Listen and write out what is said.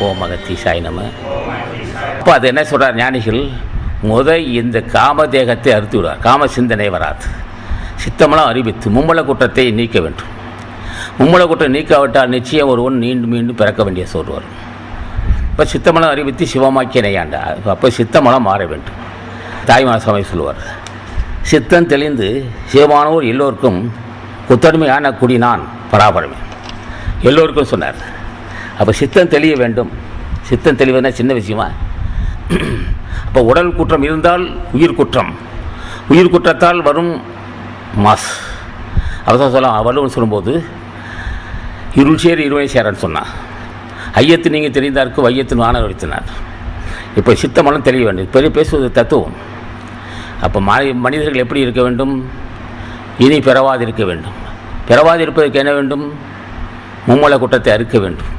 ஓம் அகத்தீசாய நம. இப்போ அது என்ன சொல்கிறார் ஞானிகள், இந்த காமதேகத்தை அறுத்து விடுவார், காம சிந்தனை வராது, சித்தமெல்லாம் அறிவித்து மும்மல குற்றத்தை நீக்க வேண்டும். மும்மல குற்றம் நீக்காவிட்டால் நிச்சயம் ஒருவன் மீண்டும் மீண்டும் பிறக்க வேண்டிய சோறு வரும். இப்போ சித்தமெல்லாம் அறிவித்து சிவமாக்கிய நையாண்டா, அப்போ சித்தமெல்லாம் மாற வேண்டும். தாய்மான சுவாமி சொல்லுவார், சித்தம் தெளிந்து சிவமானோர் எல்லோருக்கும் குத்தடிமையான குடி நான் பராபரமே, எல்லோருக்கும் சொன்னார். அப்போ சித்தம் தெளிய வேண்டும். சித்தம் தெளிவதுனா சின்ன விஷயமா? அப்போ உடல் குற்றம் இருந்தால் உயிர் குற்றம், உயிர் குற்றத்தால் வரும் மாஸ். அவதான் சொல்லலாம், வள்ளுவன் சொல்லும்போது இருள் சேர் இருவனை சேரன்னு சொன்னான். ஐயத்து நீங்கள் தெரிந்தாருக்கு வையத்தின் வான வைத்தினார். இப்போ சித்தமெல்லாம் தெளிய வேண்டும். பெரிய பேசுவது தத்துவம். அப்போ மனிதர்கள் எப்படி இருக்க வேண்டும்? இனி பிறவாதிருக்க வேண்டும். பிறவாதிருப்பதற்கு என்ன வேண்டும்? மும்மல குற்றத்தை அறுக்க வேண்டும்.